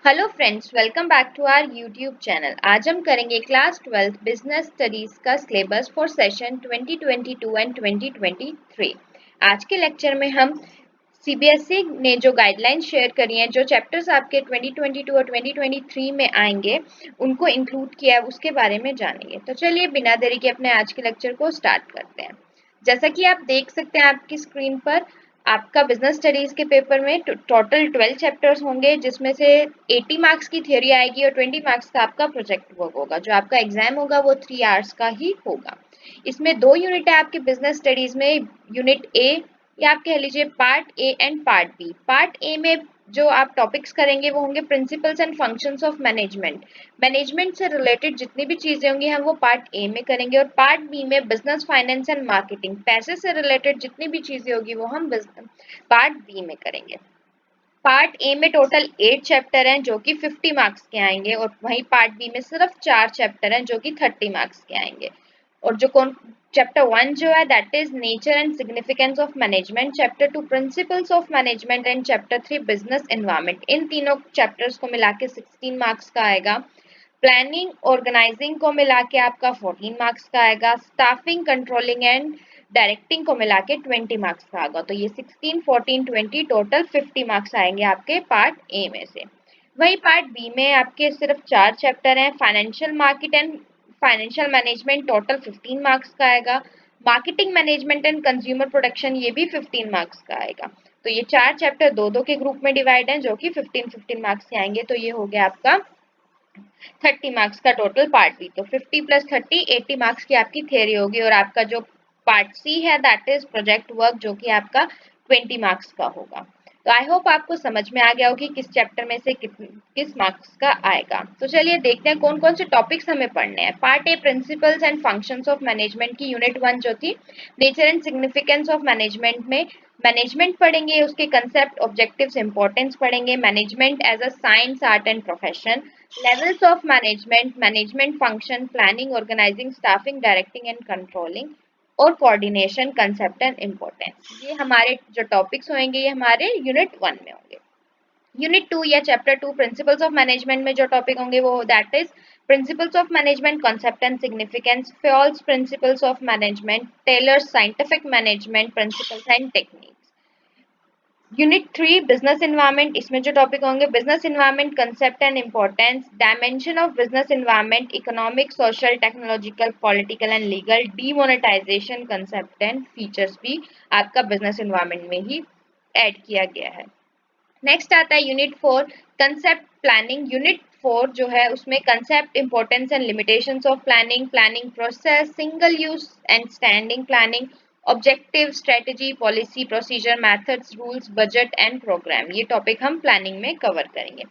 Hello friends, welcome back to our YouTube channel. आज हम करेंगे क्लास 12 बिजनेस स्टडीज का सिलेबस फॉर सेशन 2022 एंड 2023। आज के लेक्चर में हम सीबीएसई ने जो गाइडलाइंस शेयर करी हैं, जो चैप्टर्स आपके 2022 और 2023 में आएंगे उनको इंक्लूड किया है, उसके बारे में जानेंगे। तो चलिए बिना देरी के अपने आज के लेक्चर को स्टार्ट करते हैं। जैसा कि आप देख सकते हैं आपकी स्क्रीन पर, आपका बिजनेस स्टडीज के पेपर में टोटल 12 चैप्टर्स होंगे, जिसमें से 80 मार्क्स की थ्योरी आएगी और 20 मार्क्स का आपका प्रोजेक्ट वर्क होगा। जो आपका एग्जाम होगा वो 3 आवर्स का ही होगा। इसमें दो यूनिट है आपके बिजनेस स्टडीज में, यूनिट ए या आप कह लीजिए part A and part B. Part A में जो आप टॉपिक्स करेंगे वो होंगे principles and functions of management. Management से रिलेटेड जितनी भी चीजें होंगी हम वो पार्ट ए में करेंगे, और पार्ट बी में बिजनेस फाइनेंस एंड मार्केटिंग, पैसे से रिलेटेड जितनी भी चीजें होगी वो हम पार्ट बी में करेंगे। पार्ट ए में टोटल 8 चैप्टर हैं जो कि 50 मार्क्स के आएंगे, और वहीं पार्ट बी में सिर्फ 4 चैप्टर हैं जो कि 30 मार्क्स के आएंगे। और जो कौन चैप्टर 1 जो है that is nature and significance of management, chapter 2 principles of management and chapter 3 business environment. इन तीनों चैप्टर्स को मिला के 16 मार्क्स का आएगा। प्लानिंग ऑर्गेनाइजिंग को मिला के आपका 14 मार्क्स का आएगा। स्टाफिंग कंट्रोलिंग एंड डायरेक्टिंग को मिला के 20 मार्क्स का आएगा। तो ये 16, 14, 20 टोटल 50 मार्क्स आएंगे आपके पार्ट ए में से। वही पार्ट बी में आपके सिर्फ 4 चैप्टर हैं। Financial market and financial management total 15 marks का आएगा। Marketing management and consumer production ये भी 15 मार्क्स का आएगा। तो ये 4 चैप्टर दो दो के ग्रुप में डिवाइड हैं जो कि 15-15 मार्क्स के आएंगे। तो ये हो गया आपका 30 मार्क्स का टोटल पार्ट बी। तो 50 प्लस 30 80 मार्क्स की आपकी थियरी होगी, और आपका जो पार्ट सी है दैट इज प्रोजेक्ट वर्क जो कि आपका 20 मार्क्स का होगा। तो आई होप आपको समझ में आ गया हो कि किस चैप्टर में से किस मार्क्स का आएगा। तो चलिए देखते हैं कौन कौन से टॉपिक्स हमें पढ़ने हैं। Part A principles and functions of management की यूनिट 1 जो थी nature and significance of management में मैनेजमेंट पढ़ेंगे, उसके कंसेप्ट ऑब्जेक्टिव्स इंपॉर्टेंस पढ़ेंगे, management as a science art and profession, levels of management, management function, planning, organizing, staffing, directing and controlling, और coordination concept and importance. ये हमारे जो topics होंगे ये हमारे यूनिट 1 में होंगे। यूनिट 2 या चैप्टर 2 प्रिंसिपल्स ऑफ मैनेजमेंट में जो टॉपिक होंगे वो that is principles of management, concept and significance, Fayol's principles of management, Taylor's scientific management principles and techniques. Unit 3 business environment, इसमें जो टॉपिक होंगे business environment, concept and importance, dimension of business environment, economic, social, technological, political and legal, demonetisation concept and features भी आपका business environment में ही add किया गया है। Next आता है यूनिट 4 कंसेप्ट प्लानिंग। यूनिट 4 जो है उसमें concept, importance and limitations of planning, planning process, single use and standing planning, objective, strategy, policy, procedure, methods, rules, budget and programme. ये टॉपिक हम प्लानिंग में कवर करेंगे।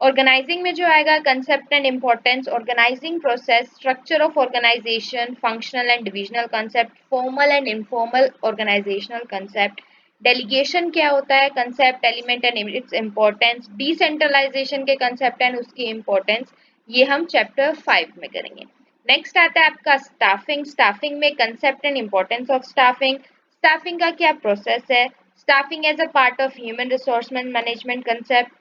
ऑर्गेनाइजिंग में जो आएगा concept and importance, organising process, structure of organisation, functional and divisional concept, formal and informal organisational concept, delegation क्या होता है concept, element and its importance, decentralisation के कंसेप्ट एंड उसकी इंपॉर्टेंस, ये हम चैप्टर 5 में करेंगे। नेक्स्ट आता है आपका स्टाफिंग। स्टाफिंग में concept and importance of staffing, staffing का क्या प्रोसेस है, staffing as a part of human resource management concept,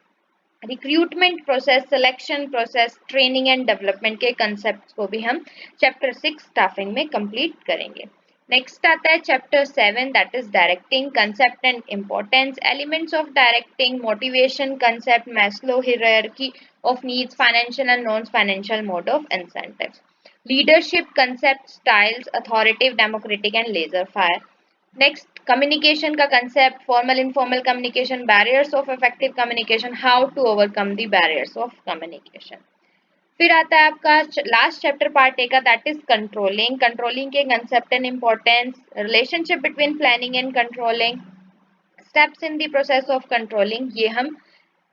recruitment process, selection process, training and development के कंसेप्ट को भी हम चैप्टर 6 स्टाफिंग में कंप्लीट करेंगे। नेक्स्ट आता है chapter 7 that is directing, concept and importance, elements of directing, motivation concept, Maslow hierarchy of needs, financial and non financial mode of incentives, leadership concept, styles, authoritative, democratic and laissez faire. Next communication का concept, formal informal communication, barriers of effective communication, how to overcome the barriers of communication. फिर आता है आपका last chapter part A का that is controlling, controlling के concept and importance, relationship between planning and controlling, steps in the process of controlling, ये हम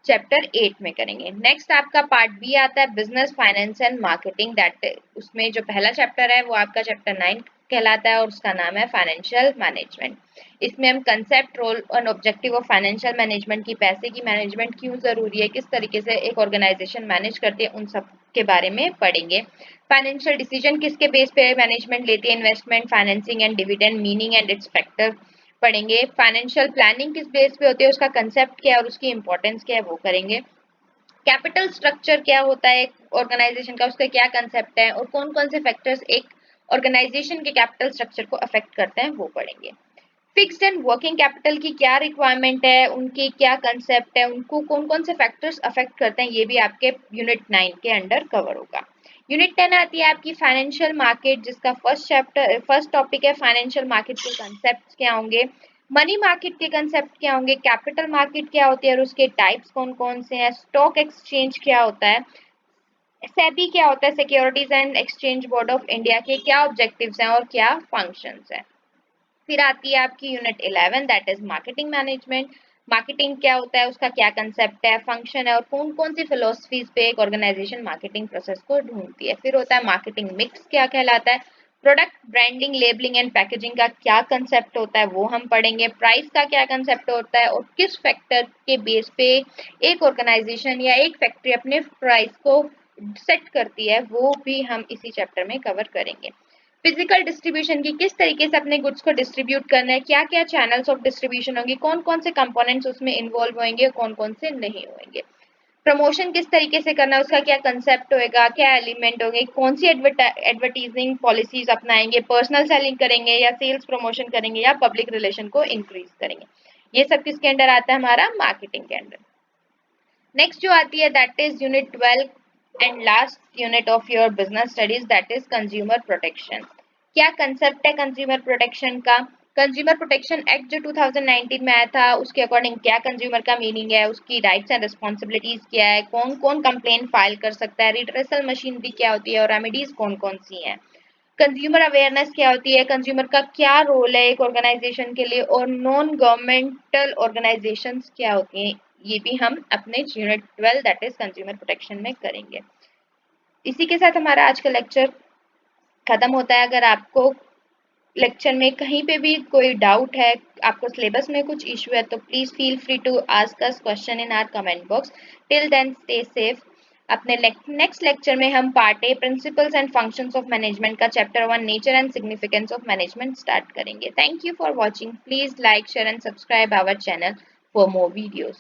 chapter 8 में करेंगे। नेक्स्ट आपका पार्ट बी आता है business finance and marketing, that उसमें जो पहला चैप्टर है वो आपका चैप्टर 9 कहलाता है और उसका नाम है फाइनेंशियल मैनेजमेंट। इसमें हम कंसेप्ट, रोल और ऑब्जेक्टिव ऑफ फाइनेंशियल मैनेजमेंट की, पैसे की मैनेजमेंट क्यों जरूरी है, किस तरीके से एक ऑर्गेनाइजेशन मैनेज करती है, उन सब के बारे में पढ़ेंगे। फाइनेंशियल डिसीजन किसके बेस पे मैनेजमेंट लेती है, investment, financing and dividend, meaning and it's factor पढ़ेंगे। फाइनेंशियल प्लानिंग किस बेस पे होती है, उसका कंसेप्ट क्या है और उसकी इंपॉर्टेंस क्या है वो करेंगे। कैपिटल स्ट्रक्चर क्या होता है ऑर्गेनाइजेशन का, उसका क्या कंसेप्ट है और कौन कौन से फैक्टर्स एक ऑर्गेनाइजेशन के कैपिटल स्ट्रक्चर को अफेक्ट करते हैं वो पढ़ेंगे। फिक्स्ड एंड वर्किंग कैपिटल की क्या रिक्वायरमेंट है, उनके क्या कंसेप्ट है, उनको कौन कौन से फैक्टर्स अफेक्ट करते हैं, ये भी आपके यूनिट 9 के अंडर कवर होगा। यूनिट 10 आती है आपकी फाइनेंशियल मार्केट, जिसका फर्स्ट टॉपिक है फाइनेंशियल मार्केट के कंसेप्ट क्या होंगे, मनी मार्केट के कंसेप्ट क्या होंगे, कैपिटल मार्केट क्या होती है और उसके टाइप्स कौन कौन से हैं, स्टॉक एक्सचेंज क्या होता है, सेबी क्या होता है, securities and exchange board of India के क्या ऑब्जेक्टिव्स हैं और क्या फंक्शंस हैं। फिर आती है आपकी unit 11 that is marketing management. Marketing क्या होता है, उसका क्या कंसेप्ट है, फंक्शन है और कौन कौन सी फिलोसफीज पे एक ऑर्गेनाइजेशन मार्केटिंग प्रोसेस को ढूंढती है। फिर होता है मार्केटिंग मिक्स क्या कहलाता है, product branding labelling and packaging का क्या कंसेप्ट होता है वो हम पढ़ेंगे, प्राइस का क्या कंसेप्ट होता है और किस फैक्टर के बेस पे एक ऑर्गेनाइजेशन या एक फैक्ट्री अपने प्राइस को सेट करती है वो भी हम इसी चैप्टर में कवर करेंगे। फिजिकल डिस्ट्रीब्यूशन की किस तरीके से अपने गुड्स को डिस्ट्रीब्यूट करना है, क्या क्या चैनल्स ऑफ डिस्ट्रीब्यूशन होंगे, कौन कौन से कंपोनेंट्स उसमें इन्वॉल्व होंगे, कौन कौन से नहीं होंगे, प्रमोशन किस तरीके से करना है, उसका क्या कंसेप्ट होएगा, क्या एलिमेंट होंगे, कौन सी एडवर्टाइजिंग पॉलिसीज अपनाएंगे, पर्सनल सेलिंग करेंगे या सेल्स प्रमोशन करेंगे या पब्लिक रिलेशन को इंक्रीज करेंगे। ये सब किसके अंडर आता है, हमारा मार्केटिंग के अंडर। नेक्स्ट जो आती है that is unit 12 and last unit of your business studies that is consumer protection. क्या कंसेप्ट है कंज्यूमर प्रोटेक्शन का, कंज्यूमर प्रोटेक्शन एक्ट जो 2019 में आया था उसके अकॉर्डिंग क्या कंज्यूमर का मीनिंग है, उसकी राइट्स एंड रिस्पॉन्सिबिलिटीज क्या है, कौन कौन कंप्लेन फाइल कर सकता है, रिट्रेसल मशीनरी क्या होती है और रेमेडीज कौन कौन सी हैं, कंज्यूमर अवेयरनेस क्या होती है, कंज्यूमर का क्या रोल है एक ऑर्गेनाइजेशन के लिए और नॉन गवर्नमेंटल ऑर्गेनाइजेशंस क्या होती हैं, ये भी हम अपने unit 12 that is consumer protection में करेंगे। इसी के साथ हमारा आज का लेक्चर खत्म होता है। अगर आपको लेक्चर में कहीं पे भी कोई डाउट है, आपको सिलेबस में कुछ इशू है तो please feel free to ask us question in our comment box. Till then stay safe. अपने नेक्स्ट लेक्चर में हम part A principles and functions of management का chapter 1 nature and significance of management start करेंगे। Thank you for watching. Please like share and subscribe our channel for more videos.